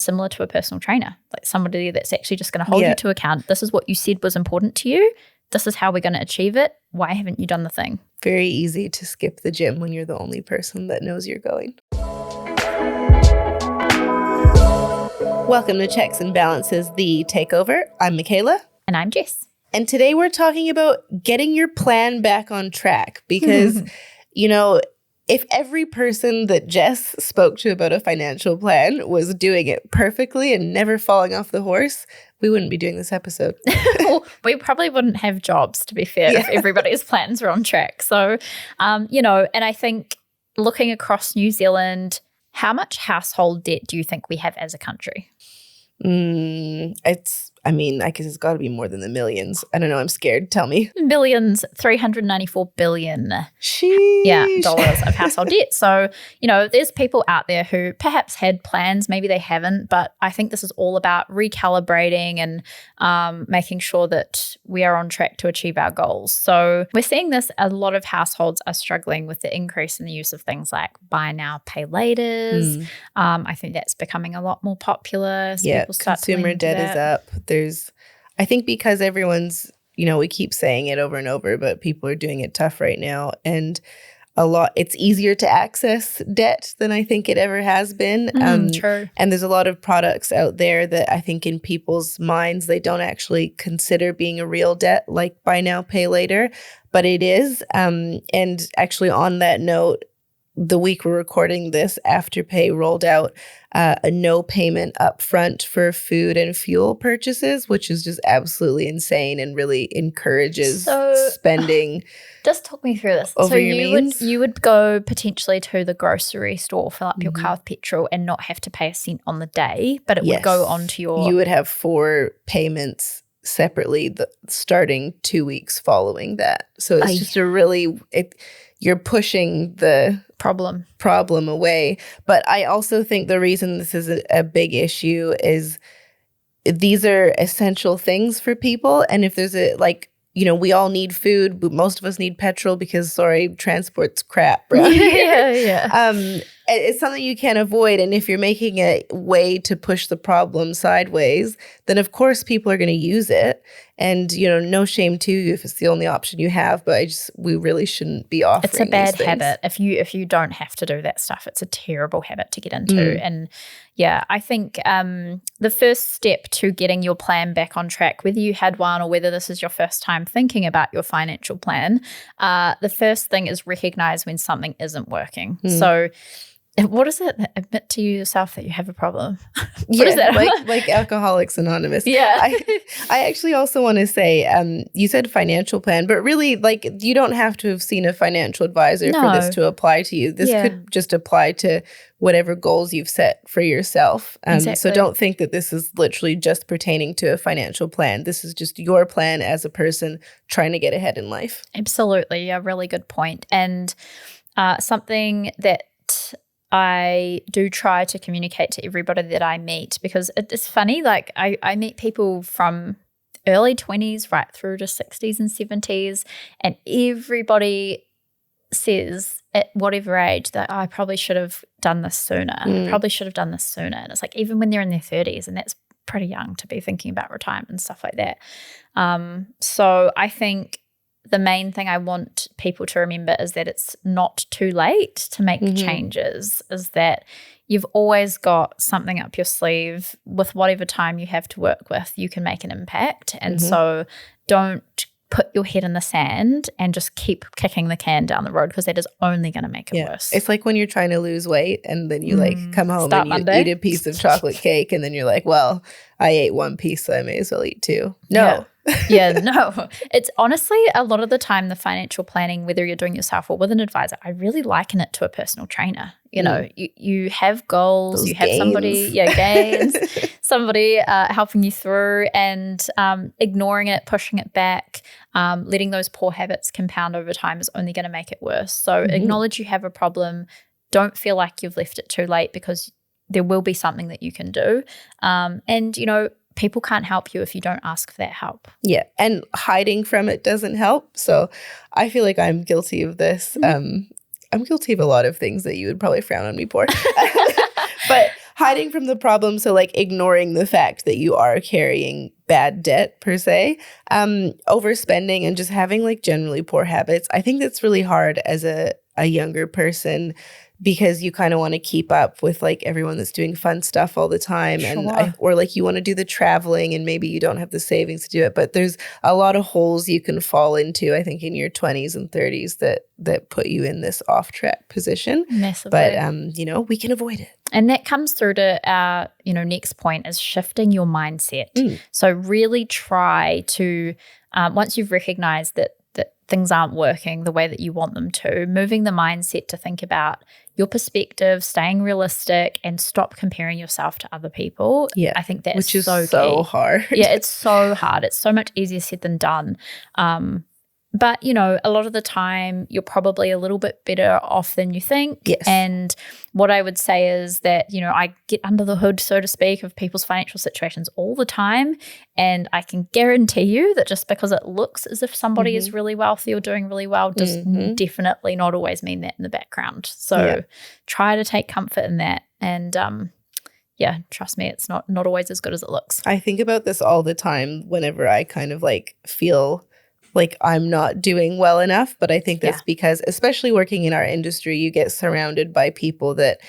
similar to a personal trainer, like somebody that's actually just going to hold you to account. This is what you said was important to you. This is how we're going to achieve it. Why haven't you done the thing? Very easy to skip the gym when you're the only person that knows you're going. Welcome to Checks and Balances, the takeover. I'm Michaela. And I'm Jess. And today we're talking about getting your plan back on track because, if every person that Jess spoke to about a financial plan was doing it perfectly and never falling off the horse, we wouldn't be doing this episode. Well, we probably wouldn't have jobs, to be fair, if everybody's plans were on track. So, and I think looking across New Zealand, how much household debt do you think we have as a country? I guess it's got to be more than the millions. I don't know. I'm scared. Tell me. Billions, 394 billion. Sheesh. Yeah, dollars of household debt. So, there's people out there who perhaps had plans, maybe they haven't, but I think this is all about recalibrating and making sure that we are on track to achieve our goals. So we're seeing this, a lot of households are struggling with the increase in the use of things like buy now, pay laters. I think that's becoming a lot more popular. So people start consumer debt is up. I think because everyone's, we keep saying it over and over, but people are doing it tough right now. And it's easier to access debt than I think it ever has been. True. And there's a lot of products out there that I think in people's minds, they don't actually consider being a real debt, like buy now, pay later, but it is. And actually on that note, the week we're recording this, Afterpay rolled out a no payment upfront for food and fuel purchases, which is just absolutely insane and really encourages spending. Just talk me through this. Over your means? You would go potentially to the grocery store, fill up your car with petrol and not have to pay a cent on the day, but it would go onto your... You would have 4 payments separately starting 2 weeks following that. So it's just you're pushing the problem away. But I also think the reason this is a big issue is these are essential things for people. And if there's we all need food, but most of us need petrol because, transport's crap, bro. It's something you can't avoid. And if you're making a way to push the problem sideways, then of course people are going to use it. And, no shame to you if it's the only option you have, but we really shouldn't be offering It's a bad these things. habit. If you don't have to do that stuff, it's a terrible habit to get into. And I think the first step to getting your plan back on track, whether you had one or whether this is your first time thinking about your financial plan, the first thing is recognize when something isn't working. So what is it? Admit to yourself that you have a problem. What is that? like Alcoholics Anonymous. Yeah. I actually also want to say, you said financial plan, but really, you don't have to have seen a financial advisor for this to apply to you. This could just apply to whatever goals you've set for yourself. Exactly. So don't think that this is literally just pertaining to a financial plan. This is just your plan as a person trying to get ahead in life. Absolutely. A really good point. And something that I do try to communicate to everybody that I meet, because it's funny, I meet people from early 20s right through to 60s and 70s, and everybody says at whatever age that I probably should have done this sooner. Probably should have done this sooner. And it's even when they're in their 30s, and that's pretty young to be thinking about retirement and stuff like that. So I think the main thing I want people to remember is that it's not too late to make changes, is that you've always got something up your sleeve. With whatever time you have to work with, you can make an impact. And so don't put your head in the sand and just keep kicking the can down the road, because that is only going to make it worse. It's like when you're trying to lose weight and then you come home and you Monday. eat a piece of chocolate cake and then you're like, well, I ate 1 piece, so I may as well eat 2. No. No. It's honestly, a lot of the time, the financial planning, whether you're doing yourself or with an advisor, I really liken it to a personal trainer. You have goals, you have somebody, gains, somebody helping you through, and ignoring it, pushing it back, letting those poor habits compound over time is only going to make it worse. So acknowledge you have a problem. Don't feel like you've left it too late, because there will be something that you can do. And people can't help you if you don't ask for that help. Yeah. And hiding from it doesn't help. So I feel like I'm guilty of this. I'm guilty of a lot of things that you would probably frown on me for. But hiding from the problem. So like ignoring the fact that you are carrying bad debt per se, overspending and just having like generally poor habits. I think that's really hard as a younger person because you kind of want to keep up with like everyone that's doing fun stuff all the time. Sure. Or like you want to do the traveling and maybe you don't have the savings to do it. But there's a lot of holes you can fall into, I think, in your 20s and 30s that put you in this off track position. Massively. But, we can avoid it. And that comes through to our, next point is shifting your mindset. So really try to, once you've recognized that things aren't working the way that you want them to, moving the mindset to think about your perspective, staying realistic, and stop comparing yourself to other people. Yeah, I think that which is so key. Hard. Yeah, it's so hard. It's so much easier said than done. But, a lot of the time you're probably a little bit better off than you think. Yes. And what I would say is that, I get under the hood, so to speak, of people's financial situations all the time. And I can guarantee you that just because it looks as if somebody is really wealthy or doing really well does definitely not always mean that in the background. So try to take comfort in that. And trust me, it's not always as good as it looks. I think about this all the time whenever I kind of like feel like I'm not doing well enough. But I think that's because, especially working in our industry, you get surrounded by people that,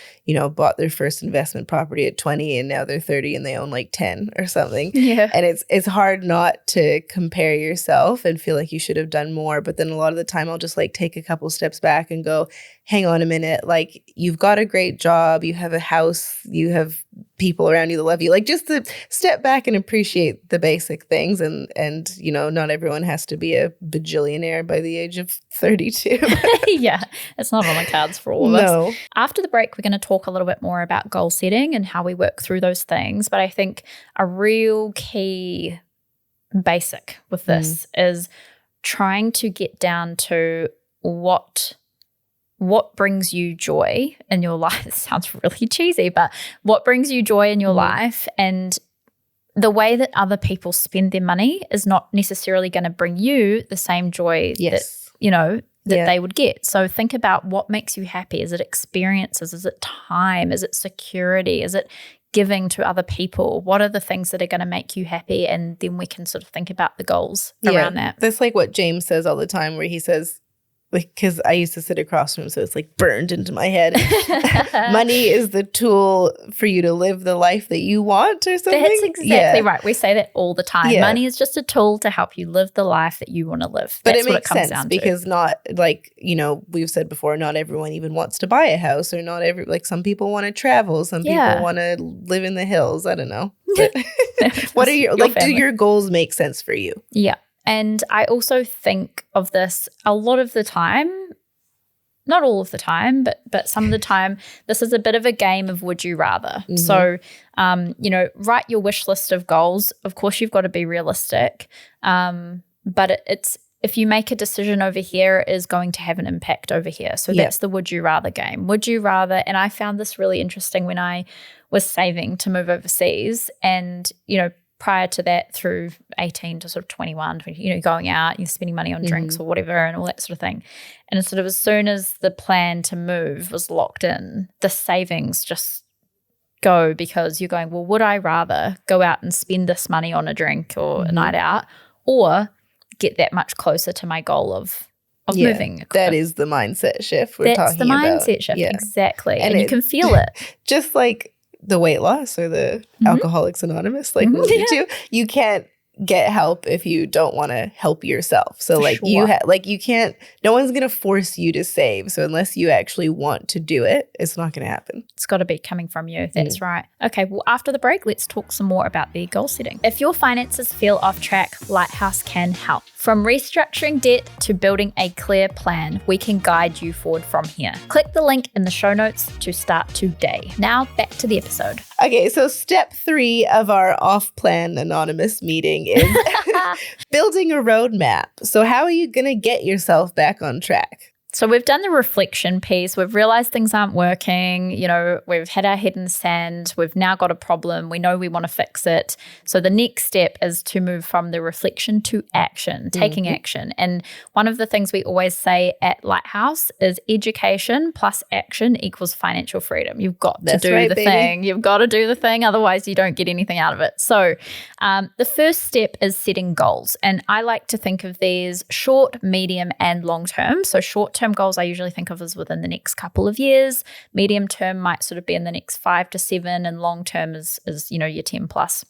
bought their first investment property at 20 and now they're 30 and they own like 10 or something. Yeah. And it's hard not to compare yourself and feel like you should have done more. But then a lot of the time I'll just like take a couple steps back and go, hang on a minute. Like, you've got a great job, you have a house, you have people around you that love you. Like, just to step back and appreciate the basic things. And not everyone has to be a bajillionaire by the age of 32. Yeah, it's not on the cards for all of us. After the break, we're going to talk a little bit more about goal setting and how we work through those things. But I think a real key basic with this is trying to get down to what brings you joy in your life. It sounds really cheesy, but what brings you joy in your life, and the way that other people spend their money is not necessarily going to bring you the same joy that they would get. So think about what makes you happy. Is it experiences? Is it time? Is it security? Is it giving to other people? What are the things that are going to make you happy? And then we can sort of think about the goals around that. That's like what James says all the time, where he says, like, because I used to sit across from him, so it's like burned into my head. Money is the tool for you to live the life that you want, or something. That's exactly right. We say that all the time. Yeah. Money is just a tool to help you live the life that you want to live. But That's it makes what it comes sense down because to. Not like, we've said before, not everyone even wants to buy a house, or not some people want to travel. Some people want to live in the hills. I don't know. But what are your do your goals make sense for you? Yeah. And I also think of this a lot of the time, not all of the time, but some of the time, this is a bit of a game of would you rather. So, write your wish list of goals. Of course, you've got to be realistic, but it's if you make a decision over here, it is going to have an impact over here. So that's the would you rather game. Would you rather, and I found this really interesting when I was saving to move overseas, and, prior to that, through 18 to sort of 21, going out, you're spending money on drinks or whatever and all that sort of thing. And sort of as soon as the plan to move was locked in, the savings just go, because you're going, well, would I rather go out and spend this money on a drink or a night out, or get that much closer to my goal of moving? That is the mindset shift we're talking about. That's the mindset shift, exactly. And you can feel it. Just like the weight loss or the Alcoholics Anonymous, you can't get help if you don't want to help yourself. So you can't, no one's going to force you to save. So unless you actually want to do it, it's not going to happen. It's got to be coming from you. That's right. Okay, well, after the break, let's talk some more about the goal setting. If your finances feel off track, Lighthouse can help. From restructuring debt to building a clear plan, we can guide you forward from here. Click the link in the show notes to start today. Now back to the episode. Okay, so step 3 of our off-plan anonymous meeting is building a roadmap. So how are you going to get yourself back on track? So we've done the reflection piece. We've realized things aren't working. You know, we've had our head in the sand. We've now got a problem. We know we want to fix it. So the next step is to move from the reflection to action, taking action. And one of the things we always say at Lighthouse is education plus action equals financial freedom. You've got to do the thing. You've got to do the thing. Otherwise, you don't get anything out of it. So the first step is setting goals. And I like to think of these short, medium, and long term. So short-term goals I usually think of as within the next couple of years. Medium term might sort of be in the next 5 to 7, and long term is you know, your 10 plus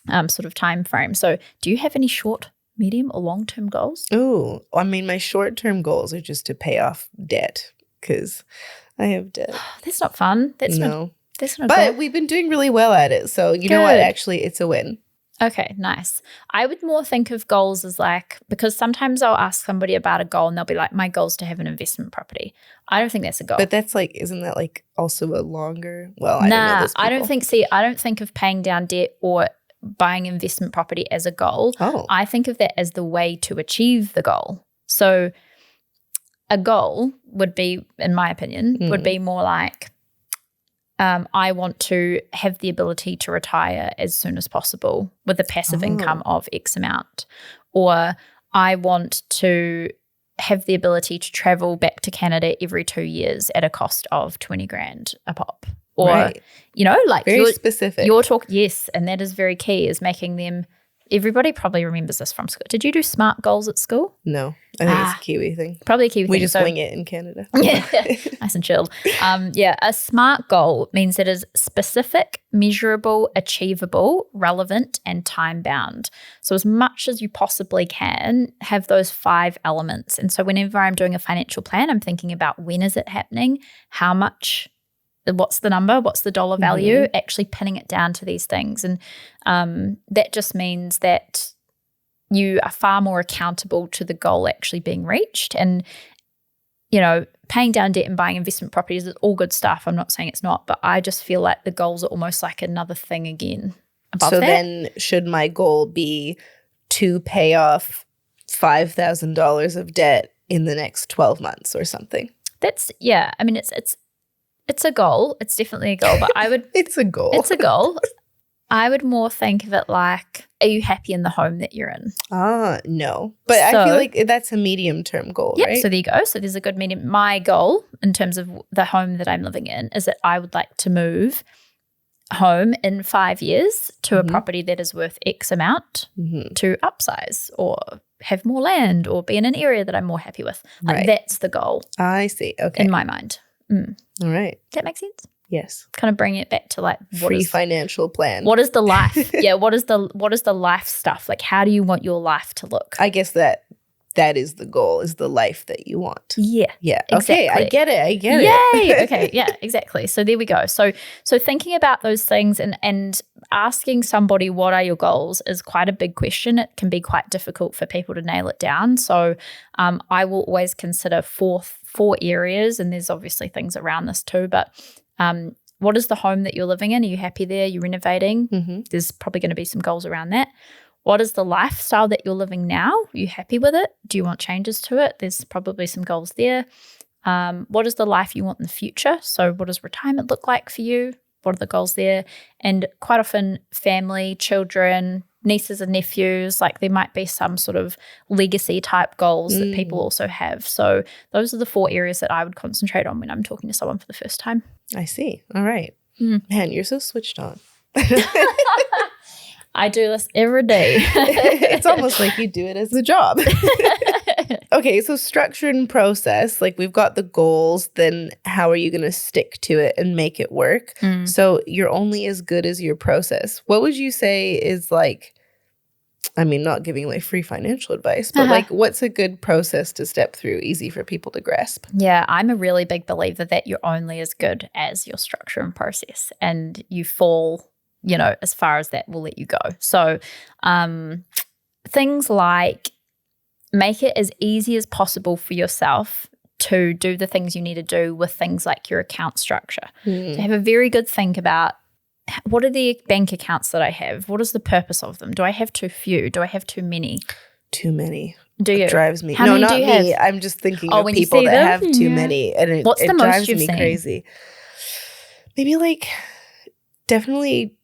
sort of time frame. So do you have any short, medium, or long term goals? Oh, I mean, my short term goals are just to pay off debt because I have debt. That's not fun. That's not but goal. We've been doing really well at it. So you know what? Actually, it's a win. Okay, nice. I would more think of goals as like, because sometimes I'll ask somebody about a goal and they'll be like, my goal is to have an investment property. I don't think that's a goal. But that's like, isn't that like also a longer, well, I don't think of paying down debt or buying investment property as a goal. Oh. I think of that as the way to achieve the goal. So a goal would be, in my opinion, would be more like, I want to have the ability to retire as soon as possible with a passive income of X amount. Or I want to have the ability to travel back to Canada every 2 years at a cost of 20 grand a pop. Or, you know, like very specific. Your talk, yes, and that is very key, is making them. Everybody probably remembers this from school. Did you do SMART goals at school? No, I think it's a Kiwi thing. Probably a Kiwi thing. We just wing it in Canada. Yeah, nice and chilled. A SMART goal means it is specific, measurable, achievable, relevant, and time-bound. So as much as you possibly can, have those 5 elements. And so whenever I'm doing a financial plan, I'm thinking about when is it happening, how much, what's the number, what's the dollar value, actually pinning it down to these things. And that just means that you are far more accountable to the goal actually being reached. And, you know, paying down debt and buying investment properties is all good stuff. I'm not saying it's not, but I just feel like the goals are almost like another thing again above that. So then should my goal be to pay off $5,000 of debt in the next 12 months or something? That's, yeah, I mean, it's a goal. It's definitely a goal, but I would. It's a goal. It's a goal. I would more think of it like, are you happy in the home that you're in? No. But I feel like that's a medium-term goal, right? So there you go. So there's a good medium. My goal in terms of the home that I'm living in is that I would like to move home in 5 years to a property that is worth X amount to upsize or have more land or be in an area that I'm more happy with. Like that's the goal. I see. Okay. In my mind. All right. Does that make sense? Yes. Kind of bring it back to like free financial plan. What is the life? What is the life stuff? Like, how do you want your life to look? I guess that is the goal, is the life that you want. Yeah. Yeah. Exactly. Okay, I get it. Yay. Okay. Yeah, exactly. So there we go. So thinking about those things and asking somebody what are your goals is quite a big question. It can be quite difficult for people to nail it down. So I will always consider four areas, and there's obviously things around this too, but what is the home that you're living in? Are you happy there? You're renovating? There's probably going to be some goals around that. What is the lifestyle that you're living now? Are you happy with it? Do you want changes to it? There's probably some goals there. What is the life you want in the future? So what does retirement look like for you? What are the goals there? And quite often family, children, nieces and nephews, like there might be some sort of legacy type goals that people also have. So those are the 4 areas that I would concentrate on when I'm talking to someone for the first time. I see. All right. Man, you're so switched on. I do this every day. It's almost like you do it as a job. Okay, so structure and process, like we've got the goals, then how are you going to stick to it and make it work? So you're only as good as your process. What would you say is like, I mean, not giving away free financial advice, but like what's a good process to step through, easy for people to grasp? Yeah, I'm a really big believer that you're only as good as your structure and process, and you fall, you know, as far as that will let you go. So things like make it as easy as possible for yourself to do the things you need to do with things like your account structure. To have a very good think about, what are the bank accounts that I have? What is the purpose of them? Do I have too few? Do I have too many? Too many. Do you? It drives me. How no, many not do you me. have? I'm just thinking Oh, of when you people see that them? have too Yeah. many, and What's it the most drives you've me seen? crazy. Maybe like definitely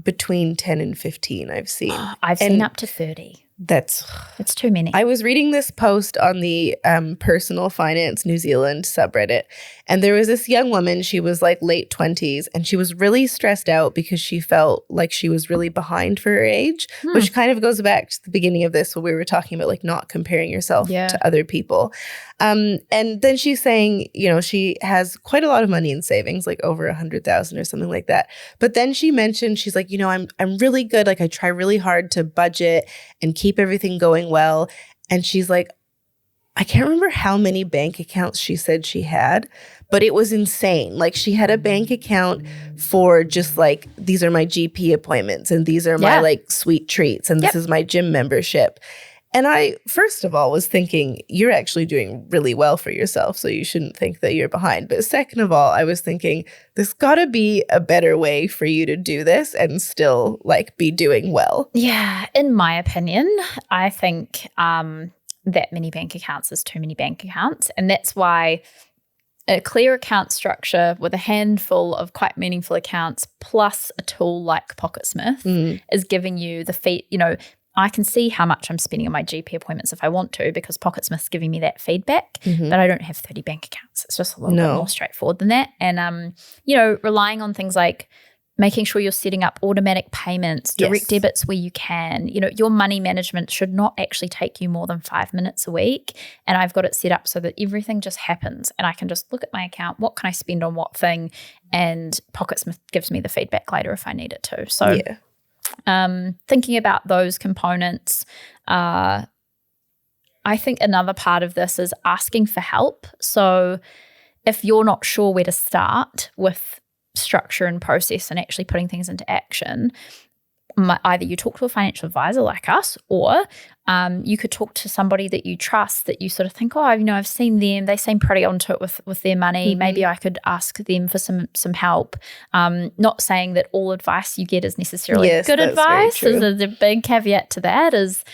between 10 and 15 I've seen. I've seen up to 30. It's too many. I was reading this post on the Personal Finance New Zealand subreddit, and there was this young woman. She was like late 20s, and she was really stressed out because she felt like she was really behind for her age, which kind of goes back to the beginning of this when we were talking about like not comparing yourself to other people. And then she's saying, you know, she has quite a lot of money in savings, like over 100,000 or something like that. But then she mentioned, she's like, you know, I'm really good. Like I try really hard to budget and keep everything going well. And she's like, I can't remember how many bank accounts she said she had, but it was insane. Like she had a bank account for just like, these are my GP appointments and these are my like sweet treats and this is my gym membership. And I, first of all, was thinking, you're actually doing really well for yourself, so you shouldn't think that you're behind. But second of all, I was thinking, there's got to be a better way for you to do this and still, like, be doing well. Yeah, in my opinion, I think that many bank accounts is too many bank accounts. And that's why a clear account structure with a handful of quite meaningful accounts plus a tool like Pocketsmith is giving you the feed, you know, I can see how much I'm spending on my GP appointments if I want to because Pocketsmith's giving me that feedback, but I don't have 30 bank accounts. It's just a little bit more straightforward than that. And, you know, relying on things like making sure you're setting up automatic payments, direct debits where you can. You know, your money management should not actually take you more than 5 minutes a week. And I've got it set up so that everything just happens and I can just look at my account, what can I spend on what thing, and Pocketsmith gives me the feedback later if I need it to. So thinking about those components, I think another part of this is asking for help. So if you're not sure where to start with structure and process and actually putting things into action, either you talk to a financial advisor like us, or you could talk to somebody that you trust, that you sort of think, oh, you know, I've seen them, they seem pretty onto it with their money. Maybe I could ask them for some help. Not saying that all advice you get is necessarily good advice. There's a big caveat to that is,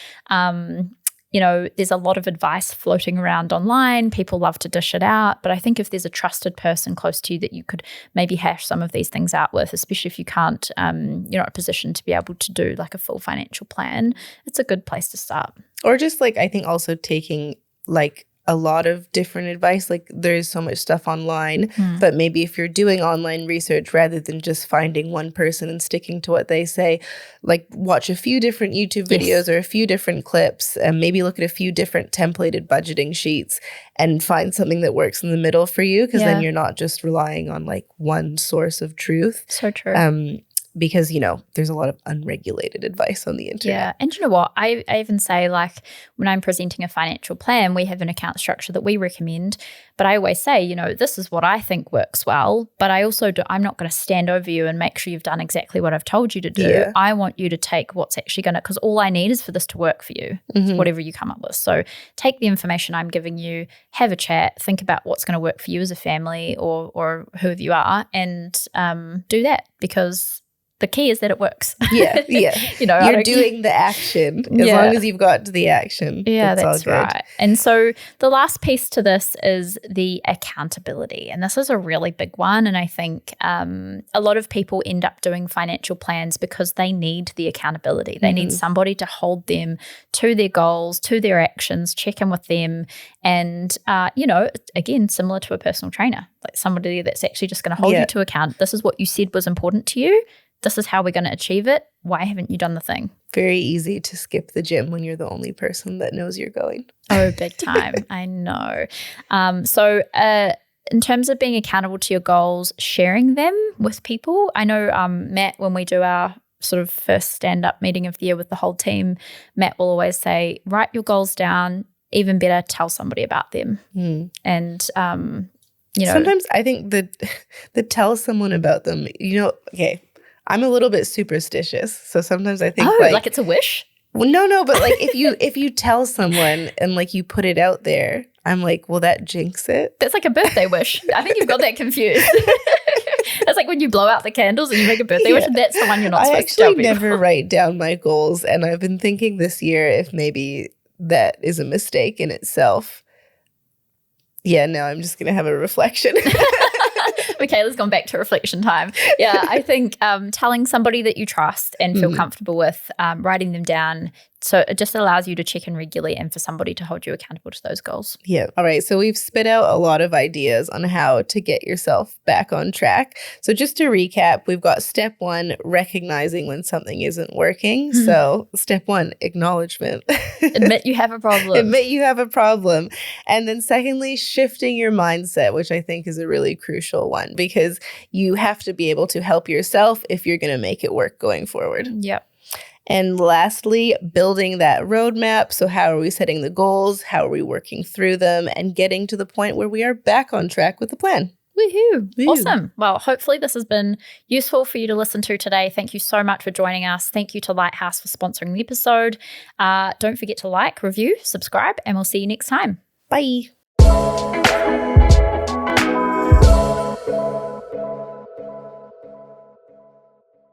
you know, there's a lot of advice floating around online. People love to dish it out. But I think if there's a trusted person close to you that you could maybe hash some of these things out with, especially if you can't, you're not in a position to be able to do like a full financial plan, it's a good place to start. Or just like, I think also taking like a lot of different advice. Like there's so much stuff online, but maybe if you're doing online research rather than just finding one person and sticking to what they say, like watch a few different YouTube videos or a few different clips and maybe look at a few different templated budgeting sheets and find something that works in the middle for you, because then you're not just relying on like one source of truth. So true. Because, you know, there's a lot of unregulated advice on the internet. Yeah. And you know what? I even say, like, when I'm presenting a financial plan, we have an account structure that we recommend. But I always say, you know, this is what I think works well. But I also I'm not going to stand over you and make sure you've done exactly what I've told you to do. Yeah. I want you to take what's actually going to, because all I need is for this to work for you, whatever you come up with. So take the information I'm giving you, have a chat, think about what's going to work for you as a family or whoever you are, and do that, because the key is that it works. Yeah. You know, you're doing the action as long as you've got to the action. Yeah, that's right. And so the last piece to this is the accountability. And this is a really big one. And I think a lot of people end up doing financial plans because they need the accountability. They need somebody to hold them to their goals, to their actions, check in with them. And, you know, again, similar to a personal trainer, like somebody that's actually just going to hold you to account. This is what you said was important to you. This is how we're going to achieve it. Why haven't you done the thing? Very easy to skip the gym when you're the only person that knows you're going. Oh, big time. I know. So in terms of being accountable to your goals, sharing them with people. I know, Matt, when we do our sort of first stand-up meeting of the year with the whole team, Matt will always say, write your goals down. Even better, tell somebody about them. And, you know. Sometimes I think the tell someone about them, you know, okay, I'm a little bit superstitious, so sometimes I think like it's a wish? Well, no, but like if you tell someone and like you put it out there, I'm like, will that jinx it? That's like a birthday wish. I think you've got that confused. That's like when you blow out the candles and you make a birthday wish, and that's the one you're not supposed to tell people. I actually never write down my goals, and I've been thinking this year if maybe that is a mistake in itself. Yeah, no, I'm just going to have a reflection. Michaela's gone back to reflection time. Yeah, I think telling somebody that you trust and feel comfortable with, writing them down. So it just allows you to check in regularly and for somebody to hold you accountable to those goals. Yeah. All right. So we've spit out a lot of ideas on how to get yourself back on track. So just to recap, we've got step 1, recognizing when something isn't working. So step 1, acknowledgement. Admit you have a problem. Admit you have a problem. And then secondly, shifting your mindset, which I think is a really crucial one, because you have to be able to help yourself if you're going to make it work going forward. Yep. And lastly, building that roadmap. So how are we setting the goals? How are we working through them and getting to the point where we are back on track with the plan? Woohoo. Awesome. Well, hopefully this has been useful for you to listen to today. Thank you so much for joining us. Thank you to Lighthouse for sponsoring the episode. Don't forget to like, review, subscribe, and we'll see you next time. Bye.